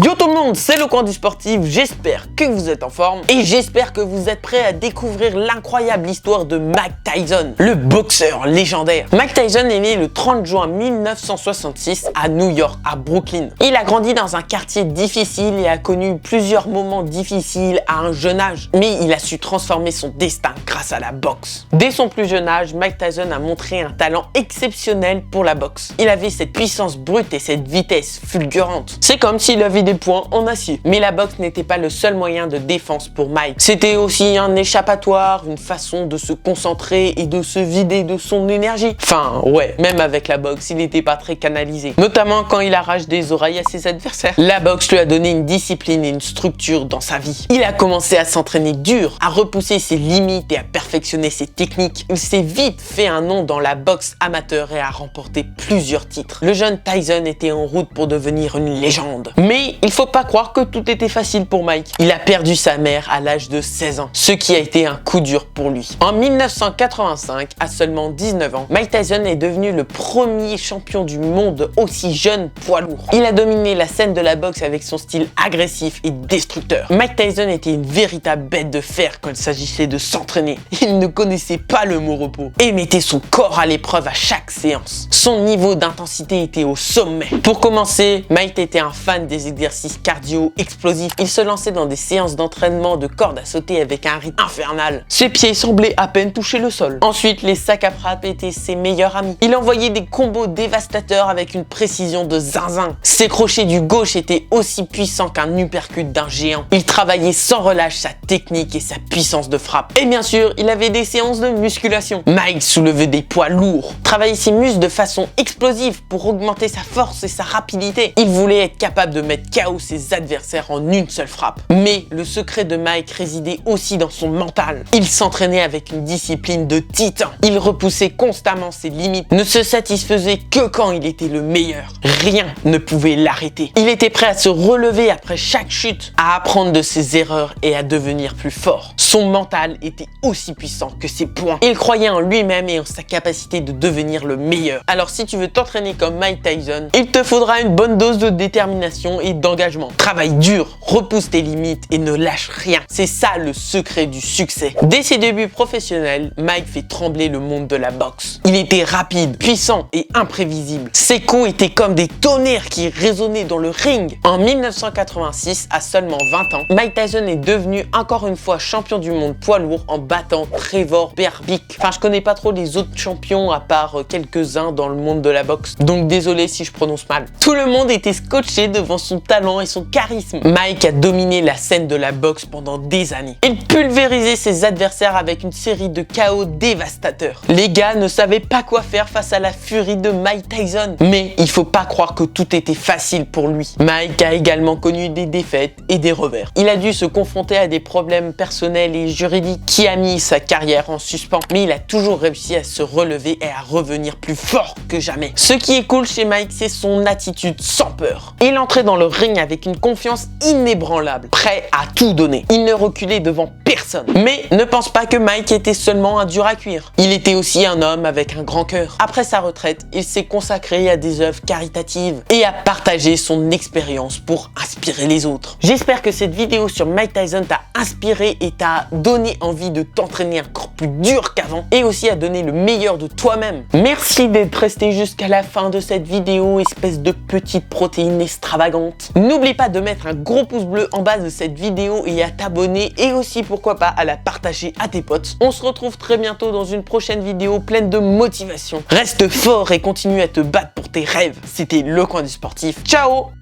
Yo tout le monde, c'est le coin du sportif, j'espère que vous êtes en forme et j'espère que vous êtes prêts à découvrir l'incroyable histoire de Mike Tyson, le boxeur légendaire. Mike Tyson est né le 30 juin 1966 à New York, à Brooklyn. Il a grandi dans un quartier difficile et a connu plusieurs moments difficiles à un jeune âge, mais il a su transformer son destin grâce à la boxe. Dès son plus jeune âge, Mike Tyson a montré un talent exceptionnel pour la boxe. Il avait cette puissance brute et cette vitesse fulgurante. C'est comme s'il avait des poings en acier. Mais la boxe n'était pas le seul moyen de défense pour Mike. C'était aussi un échappatoire, une façon de se concentrer et de se vider de son énergie. Enfin, ouais, même avec la boxe, il n'était pas très canalisé. Notamment quand il arrache des oreilles à ses adversaires. La boxe lui a donné une discipline et une structure dans sa vie. Il a commencé à s'entraîner dur, à repousser ses limites et à perfectionner ses techniques. Il s'est vite fait un nom dans la boxe amateur et a remporté plusieurs titres. Le jeune Tyson était en route pour devenir une légende. Mais il faut pas croire que tout était facile pour Mike. Il a perdu sa mère à l'âge de 16 ans, ce qui a été un coup dur pour lui. En 1985, à seulement 19 ans, Mike Tyson est devenu le premier champion du monde aussi jeune poids lourd. Il a dominé la scène de la boxe avec son style agressif et destructeur. Mike Tyson était une véritable bête de fer quand il s'agissait de s'entraîner. Il ne connaissait pas le mot repos et mettait son corps à l'épreuve à chaque séance. Son niveau d'intensité était au sommet. Pour commencer, Mike était un fan des exercices cardio explosifs. Il se lançait dans des séances d'entraînement de corde à sauter avec un rythme infernal. Ses pieds semblaient à peine toucher le sol. Ensuite, les sacs à frappe étaient ses meilleurs amis. Il envoyait des combos dévastateurs avec une précision de zinzin. Ses crochets du gauche étaient aussi puissants qu'un uppercut d'un géant. Il travaillait sans relâche sa technique et sa puissance de frappe. Et bien sûr, il avait des séances de musculation. Mike soulevait des poids lourds, travaillait ses muscles de façon explosive pour augmenter sa force et sa rapidité. Il voulait être capable de mettre KO ses adversaires en une seule frappe. Mais le secret de Mike résidait aussi dans son mental. Il s'entraînait avec une discipline de titan. Il repoussait constamment ses limites, ne se satisfaisait que quand il était le meilleur. Rien ne pouvait l'arrêter. Il était prêt à se relever après chaque chute, à apprendre de ses erreurs et à devenir plus fort. Son mental était aussi puissant que ses poings. Il croyait en lui-même et en sa capacité de devenir le meilleur. Alors si tu veux t'entraîner comme Mike Tyson, il te faudra une bonne dose de détermination et d'engagement. Travaille dur, repousse tes limites et ne lâche rien. C'est ça le secret du succès. Dès ses débuts professionnels, Mike fait trembler le monde de la boxe. Il était rapide, puissant et imprévisible. Ses coups étaient comme des tonnerres qui résonnaient dans le ring. En 1986, à seulement 20 ans, Mike Tyson est devenu encore une fois champion du monde poids lourd en battant Trevor Berbick. Enfin, je connais pas trop les autres champions à part quelques-uns dans le monde de la boxe. Donc désolé si je prononce mal. Tout le monde était scotché devant son talent et son charisme. Mike a dominé la scène de la boxe pendant des années. Il pulvérisait ses adversaires avec une série de KO dévastateurs. Les gars ne savaient pas quoi faire face à la furie de Mike Tyson. Mais il faut pas croire que tout était facile pour lui. Mike a également connu des défaites et des revers. Il a dû se confronter à des problèmes personnels et juridiques qui a mis sa carrière en suspens. Mais il a toujours réussi à se relever et à revenir plus fort que jamais. Ce qui est cool chez Mike, c'est son attitude sans peur. Il entrait dans le ring avec une confiance inébranlable, prêt à tout donner. Il ne reculait devant personne. Mais ne pense pas que Mike était seulement un dur à cuire. Il était aussi un homme avec un grand cœur. Après sa retraite, il s'est consacré à des œuvres caritatives et à partager son expérience pour inspirer les autres. J'espère que cette vidéo sur Mike Tyson t'a inspiré et t'a donné envie de t'entraîner encore plus dur qu'avant et aussi à donner le meilleur de toi-même. Merci d'être resté jusqu'à la fin de cette vidéo, espèce de petite protéine extravagante. N'oublie pas de mettre un gros pouce bleu en bas de cette vidéo et à t'abonner et aussi pourquoi pas à la partager à tes potes. On se retrouve très bientôt dans une prochaine vidéo pleine de motivation. Reste fort et continue à te battre pour tes rêves. C'était le coin du sportif. Ciao!